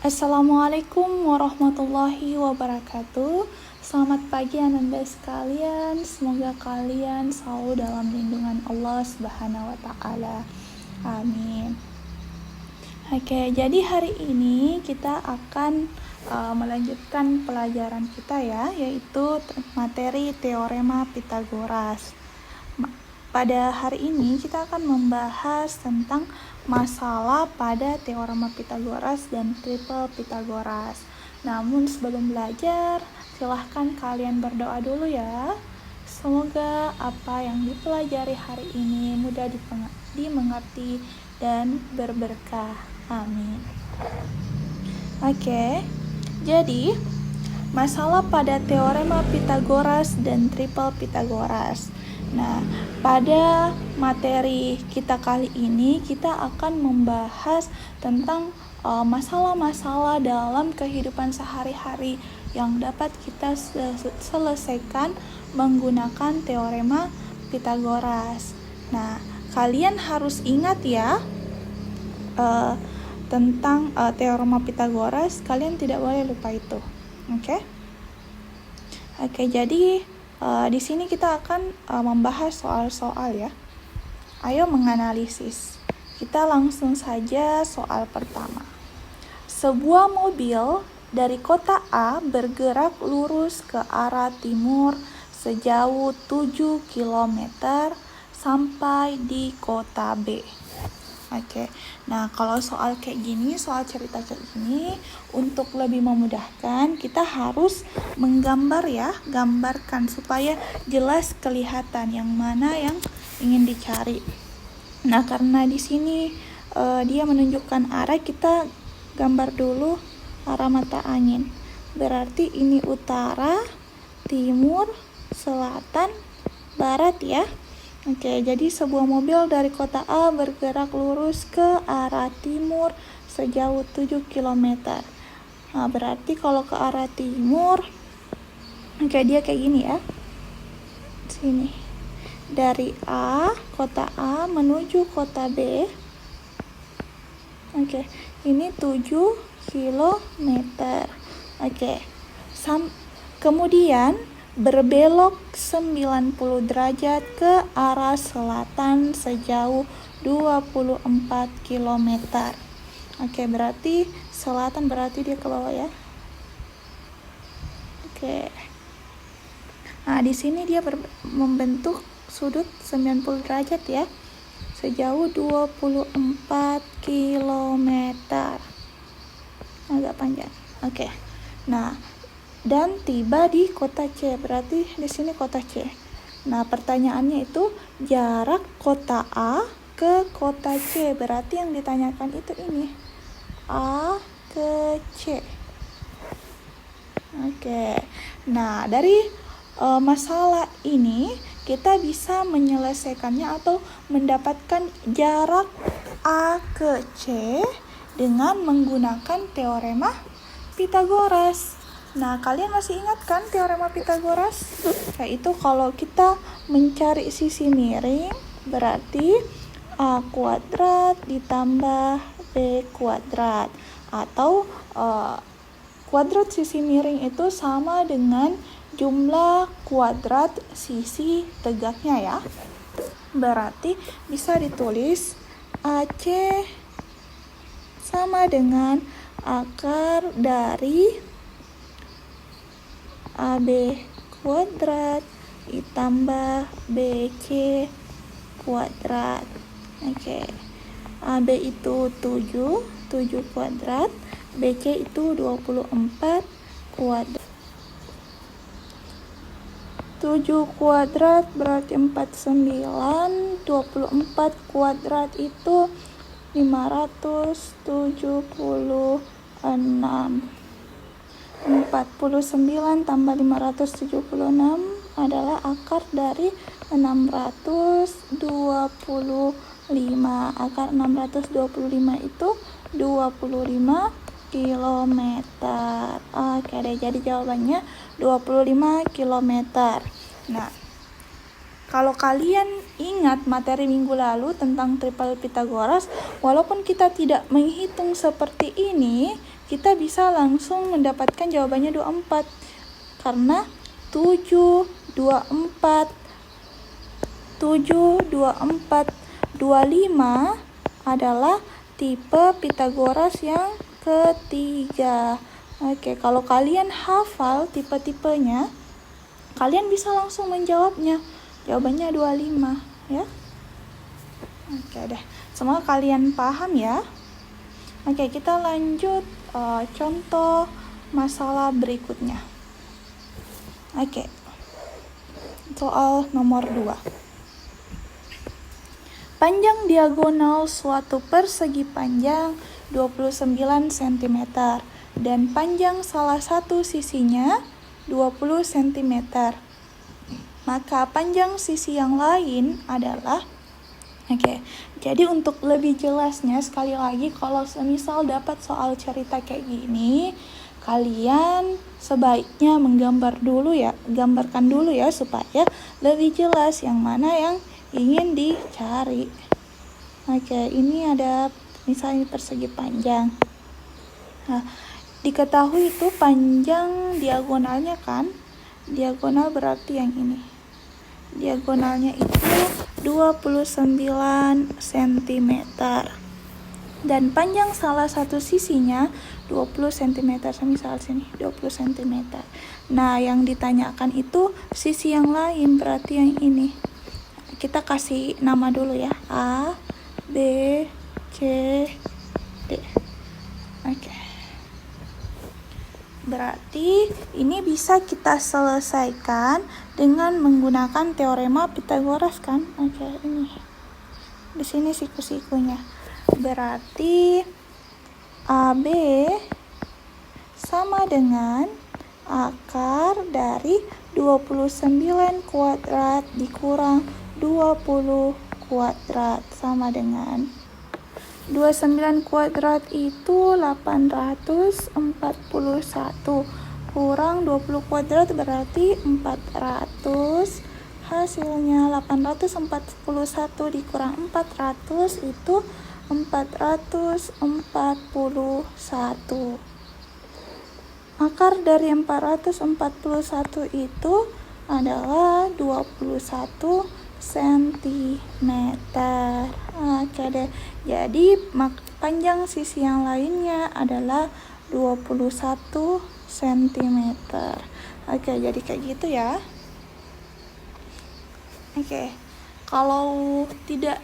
Assalamualaikum warahmatullahi wabarakatuh. Selamat pagi Ananda sekalian. Semoga kalian selalu dalam lindungan Allah Subhanahu wa taala. Amin. Oke, jadi hari ini kita akan melanjutkan pelajaran kita ya, yaitu materi teorema Pitagoras. Pada hari ini kita akan membahas tentang masalah pada teorema Pitagoras dan triple Pitagoras. Namun sebelum belajar, silahkan kalian berdoa dulu ya. Semoga apa yang dipelajari hari ini mudah dimengerti dan berberkah. Amin. Oke, jadi masalah pada teorema Pitagoras dan triple Pitagoras. Nah, pada materi kita kali ini kita akan membahas tentang masalah-masalah dalam kehidupan sehari-hari yang dapat kita selesaikan menggunakan teorema Pitagoras. Nah, kalian harus ingat ya tentang teorema Pitagoras, kalian tidak boleh lupa itu. Oke, jadi di sini kita akan membahas soal-soal ya. Ayo menganalisis. Kita langsung saja soal pertama. Sebuah mobil dari kota A bergerak lurus ke arah timur sejauh 7 km sampai di kota B. Oke, nah kalau soal kayak gini, soal cerita kayak gini, untuk lebih memudahkan kita harus menggambar ya, gambarkan supaya jelas kelihatan yang mana yang ingin dicari. Nah, karena di sini dia menunjukkan arah, kita gambar dulu arah mata angin. Berarti ini utara, timur, selatan, barat ya. Oke, jadi sebuah mobil dari kota A bergerak lurus ke arah timur sejauh 7 km. Nah, berarti kalau ke arah timur, oke, dia kayak gini ya. Sini. Dari A, kota A menuju kota B. Oke, ini 7 km. Oke. Kemudian berbelok 90 derajat ke arah selatan sejauh 24 km. Oke, berarti selatan berarti dia ke bawah ya. Oke. Nah, di sini dia membentuk sudut 90 derajat ya. Sejauh 24 km. Agak panjang. Oke. Nah, dan tiba di kota C, berarti di sini kota C. Nah, pertanyaannya itu jarak kota A ke kota C, berarti yang ditanyakan itu ini, A ke C. Oke. Nah, dari masalah ini kita bisa menyelesaikannya atau mendapatkan jarak A ke C dengan menggunakan teorema Pitagoras. Nah, kalian masih ingat kan teorema Pitagoras? Yaitu kalau kita mencari sisi miring, berarti A kuadrat ditambah B kuadrat. Atau kuadrat sisi miring itu sama dengan jumlah kuadrat sisi tegaknya ya. Berarti bisa ditulis AC sama dengan akar dari AB kuadrat ditambah BC kuadrat. Oke. AB itu 7 kuadrat, BC itu 24 kuadrat. 7 kuadrat berarti 49, 24 kuadrat itu 576. 49 tambah 576 adalah akar dari 625. Akar 625 itu 25 km. Oke deh, jadi jawabannya 25 km. Nah, Kalau kalian ingat materi minggu lalu tentang triple Pythagoras, walaupun kita tidak menghitung seperti ini, kita bisa langsung mendapatkan jawabannya 24. Karena 7, 24, 7, 24, 25 adalah tipe Pythagoras yang ketiga. Oke, kalau kalian hafal tipe-tipenya, kalian bisa langsung menjawabnya. Jawabannya 25 ya. Oke deh, semoga kalian paham ya. Oke, kita lanjut contoh masalah berikutnya. Oke, soal nomor 2. Panjang diagonal suatu persegi panjang 29 cm dan panjang salah satu sisinya 20 cm. Maka panjang sisi yang lain adalah jadi untuk lebih jelasnya sekali lagi, kalau semisal dapat soal cerita kayak gini, kalian sebaiknya gambarkan dulu ya supaya lebih jelas yang mana yang ingin dicari. Ini ada misalnya persegi panjang. Nah, diketahui itu panjang diagonalnya kan? Diagonal berarti yang ini. Diagonalnya itu 29 cm. Dan panjang salah satu sisinya 20 cm. Misal sini 20 cm. Nah, yang ditanyakan itu sisi yang lain, berarti yang ini. Kita kasih nama dulu ya. A, B, C, D. Berarti ini bisa kita selesaikan dengan menggunakan teorema Pythagoras kan? Ini. Di sini siku-sikunya. Berarti AB sama dengan akar dari 29 kuadrat dikurang 20 kuadrat sama dengan 29 kuadrat itu 841 kurang 20 kuadrat berarti 400. Hasilnya 841 dikurang 400 itu 441. Akar dari 441 itu adalah 21 cm. Oke deh. Jadi panjang sisi yang lainnya adalah 21 cm. Oke, jadi kayak gitu ya. Oke. Kalau tidak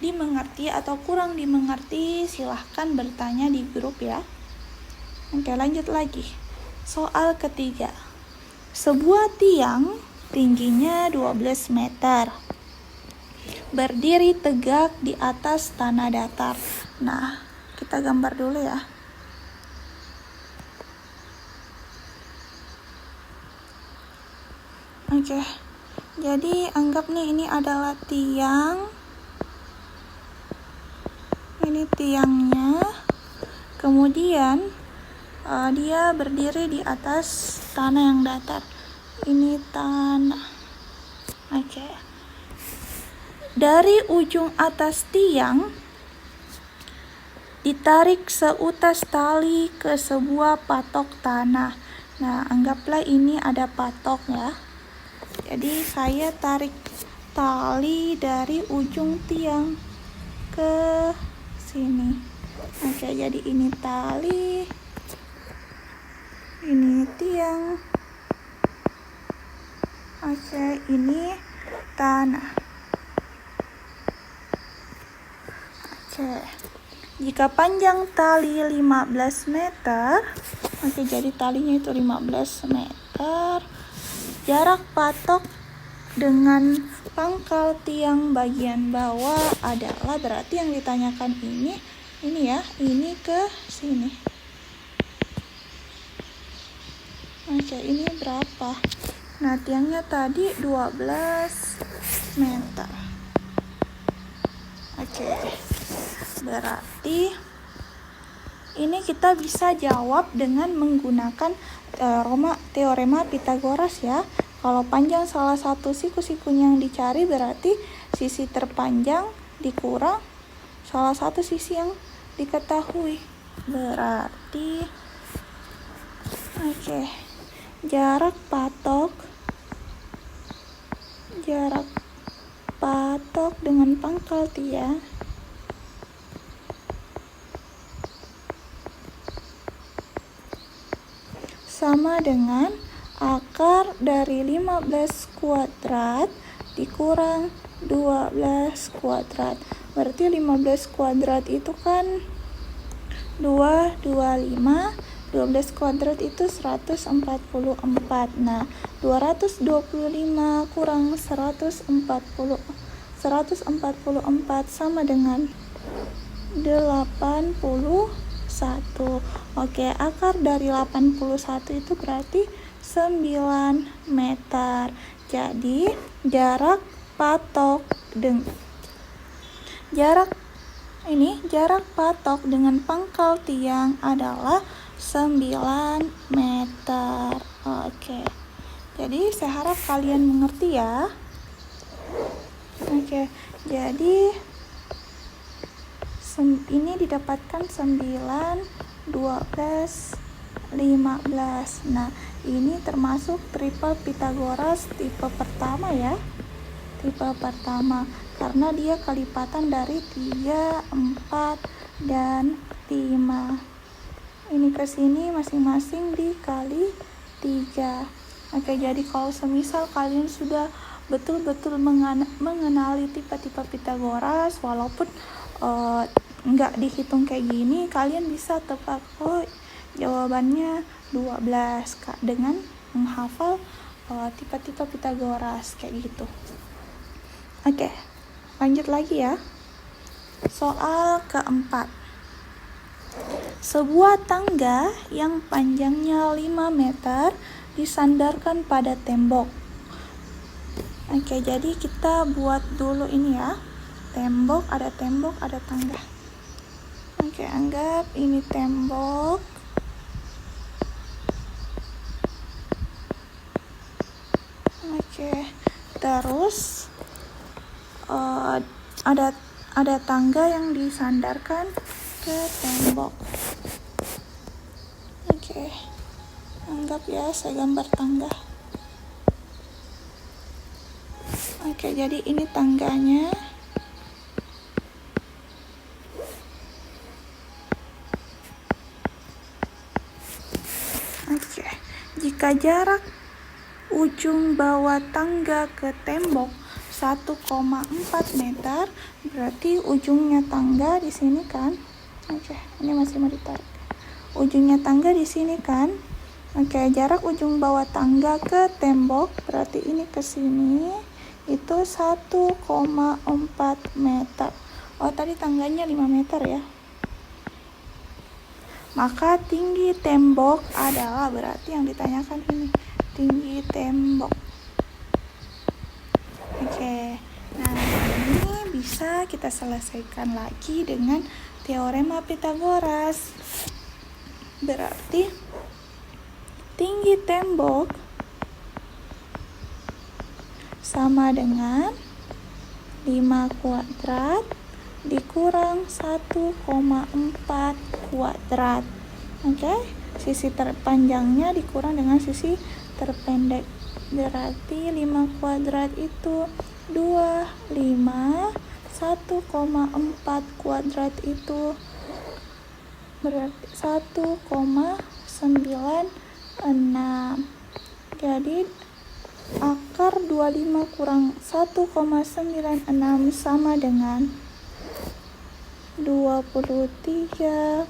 dimengerti atau kurang dimengerti, silahkan bertanya di grup ya. Oke, lanjut lagi. Soal ketiga. Sebuah tiang tingginya 12 meter. Berdiri tegak di atas tanah datar. Nah, kita gambar dulu ya. Oke. Jadi anggap nih ini adalah tiang. Ini tiangnya. Kemudian dia berdiri di atas tanah yang datar. Ini tanah. Oke. Dari ujung atas tiang ditarik seutas tali ke sebuah patok tanah. Nah, anggaplah ini ada patok ya. Jadi saya tarik tali dari ujung tiang ke sini. Oke, jadi ini tali, ini tiang. Oke, ini tanah. Oke. Jika panjang tali 15 meter, jadi talinya itu 15 meter. Jarak patok dengan pangkal tiang bagian bawah adalah, berarti yang ditanyakan ini ya, ini ke sini. Oke, ini berapa? Nah, tiangnya tadi 12 meter. Oke. Berarti ini kita bisa jawab dengan menggunakan teorema Pythagoras ya. Kalau panjang salah satu siku-sikunya yang dicari berarti sisi terpanjang dikurang salah satu sisi yang diketahui. Berarti jarak patok dengan pangkal tiang sama dengan akar dari 15 kuadrat dikurang 12 kuadrat. Berarti 15 kuadrat itu kan 225, 12 kuadrat itu 144. Nah, 225 kurang 144 sama dengan 81. Oke, akar dari 81 itu berarti 9 meter. Jadi, jarak patok dengan pangkal tiang adalah 9 meter. Oke. Jadi, saya harap kalian mengerti ya. Oke. Jadi, ini didapatkan 9, 12, 15. Nah, ini termasuk triple Pythagoras tipe pertama ya. Tipe pertama karena dia kelipatan dari 3, 4, dan 5. Ini ke sini masing-masing dikali 3. Oke, jadi kalau semisal kalian sudah betul-betul mengenali tipe-tipe Pythagoras, walaupun nggak dihitung kayak gini, kalian bisa tebak jawabannya 12 dengan menghafal tipe-tipe Pythagoras kayak gitu. Oke, lanjut lagi ya. Soal keempat. Sebuah tangga yang panjangnya 5 meter disandarkan pada tembok. Oke, jadi kita buat dulu ini ya. Ada tembok, ada tangga. Oke, anggap ini tembok. Oke, terus ada tangga yang disandarkan ke tembok. Oke, anggap ya saya gambar tangga. Oke, jadi ini tangganya. Oke, jika jarak ujung bawah tangga ke tembok 1,4 meter, berarti ujungnya tangga di sini kan. Oke, ini masih mau ditarik. Ujungnya tangga di sini kan. Oke, jarak ujung bawah tangga ke tembok berarti ini ke sini itu 1,4 meter. Oh, tadi tangganya 5 meter ya. Maka tinggi tembok adalah, berarti yang ditanyakan ini, tinggi tembok. Oke, nah ini bisa kita selesaikan lagi dengan teorema Pythagoras. Berarti tinggi tembok sama dengan 5 kuadrat dikurang 1,4 kuadrat. Oke, sisi terpanjangnya dikurang dengan sisi terpendek. Berarti 5 kuadrat itu 25, 1,4 kuadrat itu berarti 1,96. Jadi akar 25 kurang 1,96 sama dengan 23,04.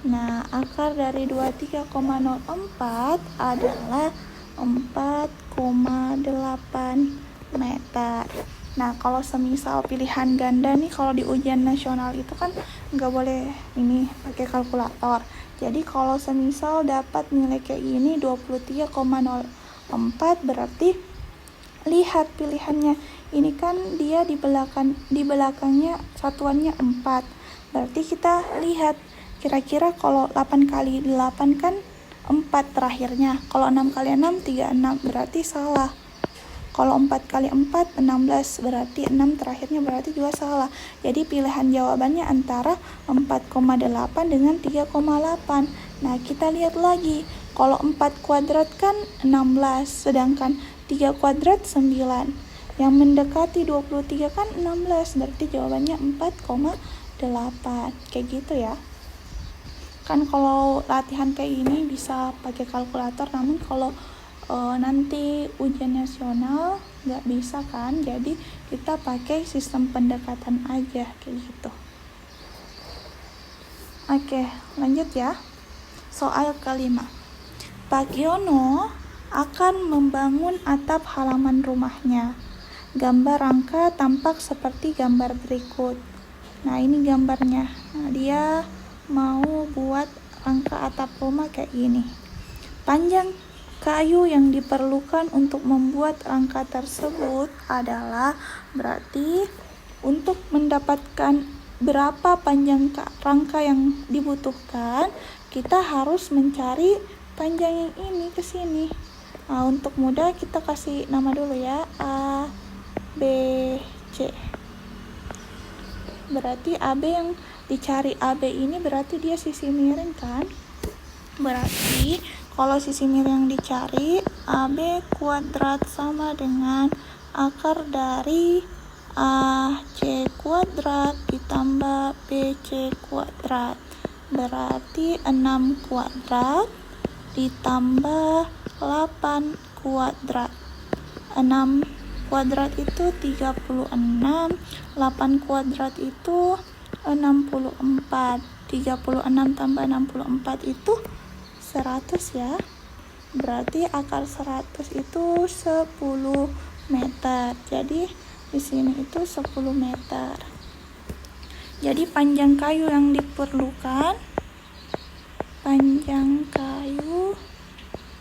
Nah, akar dari 23,04 adalah 4,8 meter. Nah, kalau semisal pilihan ganda nih, kalau di ujian nasional itu kan nggak boleh ini pakai kalkulator. Jadi kalau semisal dapat nilai kayak gini 23,04, berarti lihat pilihannya. Ini kan dia di belakangnya satuannya 4. Berarti kita lihat kira-kira kalau 8 kali 8 kan 4 terakhirnya. Kalau 6 kali 6, 36, berarti salah. Kalau 4 kali 4, 16, berarti 6 terakhirnya berarti juga salah. Jadi pilihan jawabannya antara 4,8 dengan 3,8. Nah, kita lihat lagi. Kalau 4 kuadrat kan 16, sedangkan 3 kuadrat 9. Yang mendekati 23 kan 16, berarti jawabannya 4,8. Kayak gitu ya. Kan kalau latihan kayak ini bisa pakai kalkulator, namun kalau nanti ujian nasional nggak bisa kan, jadi kita pakai sistem pendekatan aja kayak gitu. Oke, lanjut ya. Soal kelima. Pak Yono akan membangun atap halaman rumahnya. Gambar rangka tampak seperti gambar berikut. Nah, ini gambarnya. Nah, dia mau buat rangka atap rumah kayak gini. Panjang kayu yang diperlukan untuk membuat rangka tersebut adalah, berarti untuk mendapatkan berapa panjang rangka yang dibutuhkan, kita harus mencari panjang yang ini ke sini. Nah, untuk mudah kita kasih nama dulu ya, A, B, C. Berarti AB yang dicari, AB ini berarti dia sisi miring kan? Berarti kalau sisi miring yang dicari, AB kuadrat sama dengan akar dari AC kuadrat ditambah BC kuadrat. Berarti 6 kuadrat ditambah 8 kuadrat. 6 kuadrat itu 36, 8 kuadrat itu 64. 36 tambah 64 itu 100 ya. Berarti akar 100 itu 10 meter. Jadi di sini itu 10 meter. Jadi panjang kayu yang diperlukan, panjang kayu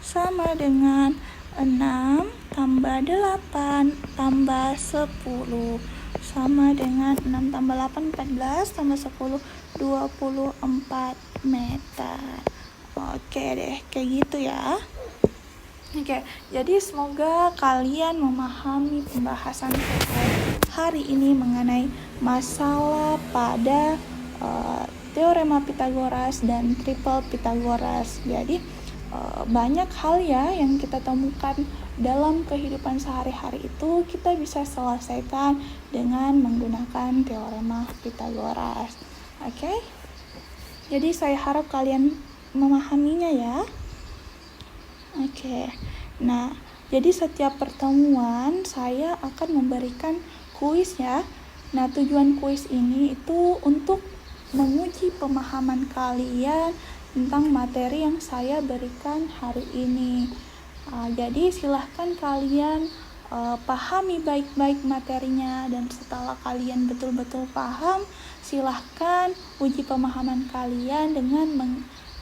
sama dengan 6 tambah 8 tambah 10 sama dengan 6 tambah 8, 14 tambah 10, 24 meter. Oke deh, kayak gitu ya. Oke, jadi semoga kalian memahami pembahasan hari ini mengenai masalah pada teorema Pythagoras dan triple Pythagoras. Jadi banyak hal ya yang kita temukan dalam kehidupan sehari-hari itu kita bisa selesaikan dengan menggunakan teorema Pythagoras. Oke? Jadi saya harap kalian memahaminya ya. Oke. Nah, jadi setiap pertemuan saya akan memberikan kuis ya. Nah, tujuan kuis ini itu untuk menguji pemahaman kalian tentang materi yang saya berikan hari ini. Jadi silahkan kalian pahami baik-baik materinya, dan setelah kalian betul-betul paham, silahkan uji pemahaman kalian dengan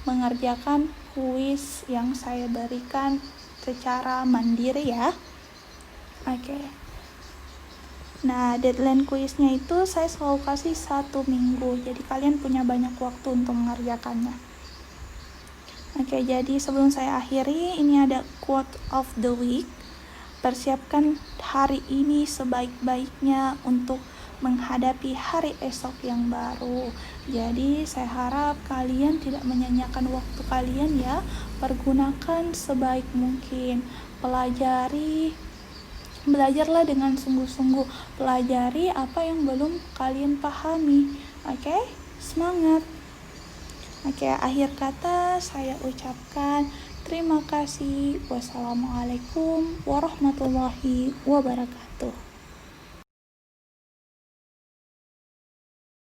mengerjakan kuis yang saya berikan secara mandiri ya. Oke. Nah, deadline kuisnya itu saya selalu kasih 1 minggu, jadi kalian punya banyak waktu untuk mengerjakannya. Oke, jadi sebelum saya akhiri, ini ada quote of the week. Persiapkan hari ini sebaik-baiknya untuk menghadapi hari esok yang baru. Jadi saya harap kalian tidak menyanyiakan waktu kalian ya. Pergunakan sebaik mungkin. Belajarlah dengan sungguh-sungguh. Pelajari apa yang belum kalian pahami. Oke? Semangat. Oke, akhir kata saya ucapkan terima kasih. Wassalamualaikum warahmatullahi wabarakatuh.